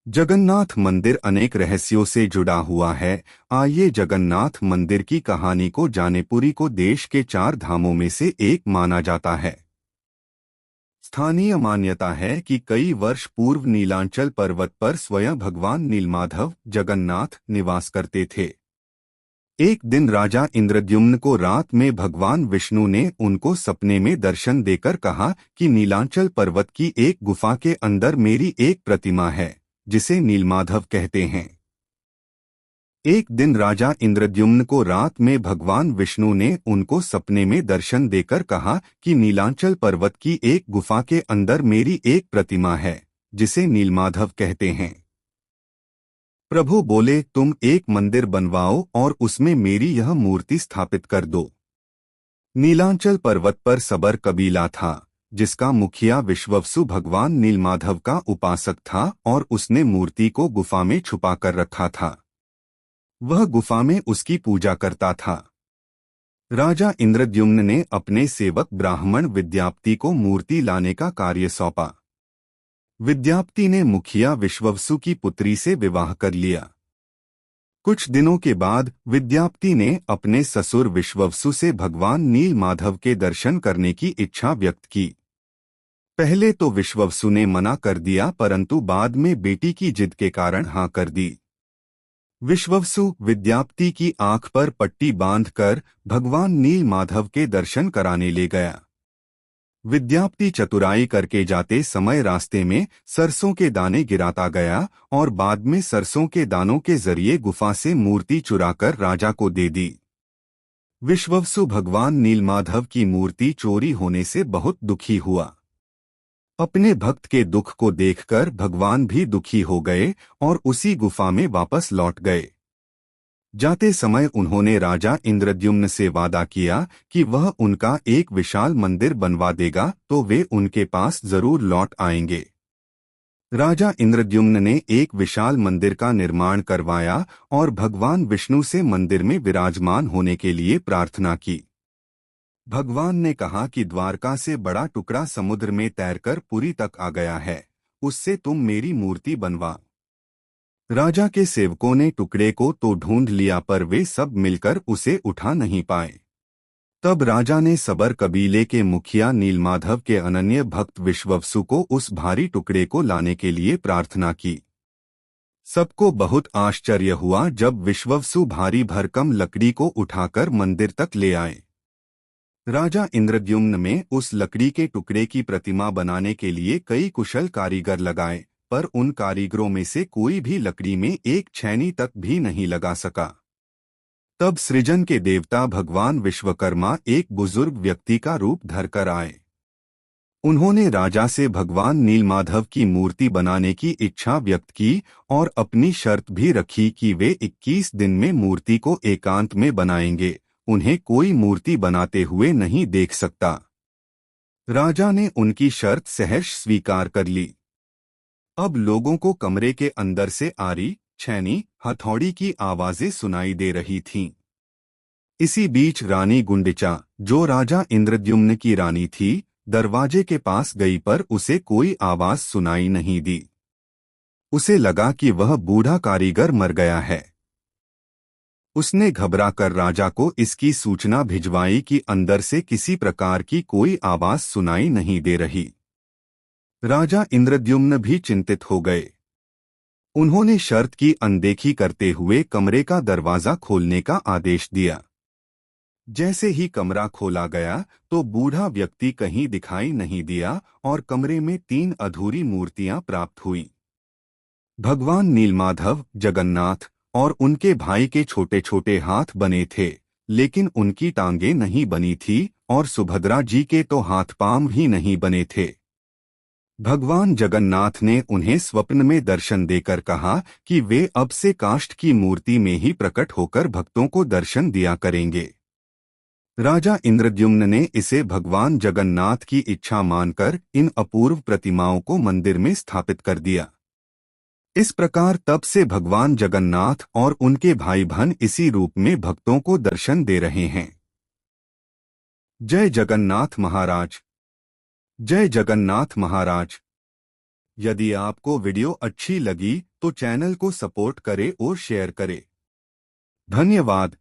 जगन्नाथ मंदिर अनेक रहस्यों से जुड़ा हुआ है। आइए जगन्नाथ मंदिर की कहानी को जाने। पुरी को देश के 4 धामों में से एक माना जाता है। स्थानीय मान्यता है कि कई वर्ष पूर्व नीलांचल पर्वत पर स्वयं भगवान नीलमाधव जगन्नाथ निवास करते थे। एक दिन राजा इंद्रद्युम्न को रात में भगवान विष्णु ने उनको सपने में दर्शन देकर कहा कि नीलांचल पर्वत की एक गुफा के अंदर मेरी एक प्रतिमा है, जिसे नीलमाधव कहते हैं। एक दिन राजा इंद्रद्युम्न को रात में भगवान विष्णु ने उनको सपने में दर्शन देकर कहा कि नीलांचल पर्वत की एक गुफा के अंदर मेरी एक प्रतिमा है, जिसे नीलमाधव कहते हैं। प्रभु बोले, तुम एक मंदिर बनवाओ और उसमें मेरी यह मूर्ति स्थापित कर दो। नीलांचल पर्वत पर सबर कबीला था, जिसका मुखिया विश्ववसु भगवान नीलमाधव का उपासक था और उसने मूर्ति को गुफा में छुपा कर रखा था। वह गुफा में उसकी पूजा करता था। राजा इंद्रद्युम्न ने अपने सेवक ब्राह्मण विद्याप्ति को मूर्ति लाने का कार्य सौंपा। विद्याप्ति ने मुखिया विश्ववसु की पुत्री से विवाह कर लिया। कुछ दिनों के बाद विद्याप्ति ने अपने ससुर विश्ववसु से भगवान नीलमाधव के दर्शन करने की इच्छा व्यक्त की। पहले तो विश्ववसु ने मना कर दिया, परंतु बाद में बेटी की जिद के कारण हाँ कर दी। विश्ववसु विद्याप्ति की आंख पर पट्टी बांधकर भगवान नीलमाधव के दर्शन कराने ले गया। विद्याप्ति चतुराई करके जाते समय रास्ते में सरसों के दाने गिराता गया और बाद में सरसों के दानों के जरिए गुफा से मूर्ति चुराकर राजा को दे दी। विश्ववसु भगवान नीलमाधव की मूर्ति चोरी होने से बहुत दुखी हुआ। अपने भक्त के दुख को देखकर भगवान भी दुखी हो गए और उसी गुफा में वापस लौट गए। जाते समय उन्होंने राजा इंद्रद्युम्न से वादा किया कि वह उनका एक विशाल मंदिर बनवा देगा, तो वे उनके पास जरूर लौट आएंगे। राजा इंद्रद्युम्न ने एक विशाल मंदिर का निर्माण करवाया और भगवान विष्णु से मंदिर में विराजमान होने के लिए प्रार्थना की। भगवान ने कहा कि द्वारका से बड़ा टुकड़ा समुद्र में तैरकर पुरी तक आ गया है, उससे तुम मेरी मूर्ति बनवा। राजा के सेवकों ने टुकड़े को तो ढूंढ लिया, पर वे सब मिलकर उसे उठा नहीं पाए। तब राजा ने सबर कबीले के मुखिया नीलमाधव के अनन्य भक्त विश्ववसु को उस भारी टुकड़े को लाने के लिए प्रार्थना की। सबको बहुत आश्चर्य हुआ जब विश्ववसु भारी भरकम लकड़ी को उठाकर मंदिर तक ले आए। राजा इंद्रद्युम्न में उस लकड़ी के टुकड़े की प्रतिमा बनाने के लिए कई कुशल कारीगर लगाए, पर उन कारीगरों में से कोई भी लकड़ी में एक छैनी तक भी नहीं लगा सका। तब सृजन के देवता भगवान विश्वकर्मा एक बुजुर्ग व्यक्ति का रूप धरकर आए। उन्होंने राजा से भगवान नीलमाधव की मूर्ति बनाने की इच्छा व्यक्त की और अपनी शर्त भी रखी कि वे 21 दिन में मूर्ति को एकांत में बनाएंगे, उन्हें कोई मूर्ति बनाते हुए नहीं देख सकता। राजा ने उनकी शर्त सहर्ष स्वीकार कर ली। अब लोगों को कमरे के अंदर से आरी, छैनी, हथौड़ी की आवाजें सुनाई दे रही थीं। इसी बीच रानी गुंडिचा, जो राजा इंद्रद्युम्न की रानी थी, दरवाजे के पास गई, पर उसे कोई आवाज सुनाई नहीं दी। उसे लगा कि वह बूढ़ा कारीगर मर गया है। उसने घबराकर राजा को इसकी सूचना भिजवाई कि अंदर से किसी प्रकार की कोई आवाज सुनाई नहीं दे रही। राजा इंद्रद्युम्न भी चिंतित हो गए। उन्होंने शर्त की अनदेखी करते हुए कमरे का दरवाजा खोलने का आदेश दिया। जैसे ही कमरा खोला गया तो बूढ़ा व्यक्ति कहीं दिखाई नहीं दिया और कमरे में 3 अधूरी मूर्तियां प्राप्त हुईं। भगवान नीलमाधव, जगन्नाथ और उनके भाई के छोटे छोटे हाथ बने थे, लेकिन उनकी टांगें नहीं बनी थी और सुभद्रा जी के तो हाथ पांव ही नहीं बने थे। भगवान जगन्नाथ ने उन्हें स्वप्न में दर्शन देकर कहा कि वे अब से काष्ठ की मूर्ति में ही प्रकट होकर भक्तों को दर्शन दिया करेंगे। राजा इंद्रद्युम्न ने इसे भगवान जगन्नाथ की इच्छा मानकर इन अपूर्व प्रतिमाओं को मंदिर में स्थापित कर दिया। इस प्रकार तब से भगवान जगन्नाथ और उनके भाई बहन इसी रूप में भक्तों को दर्शन दे रहे हैं। जय जगन्नाथ महाराज। जय जगन्नाथ महाराज। यदि आपको वीडियो अच्छी लगी तो चैनल को सपोर्ट करें और शेयर करें। धन्यवाद।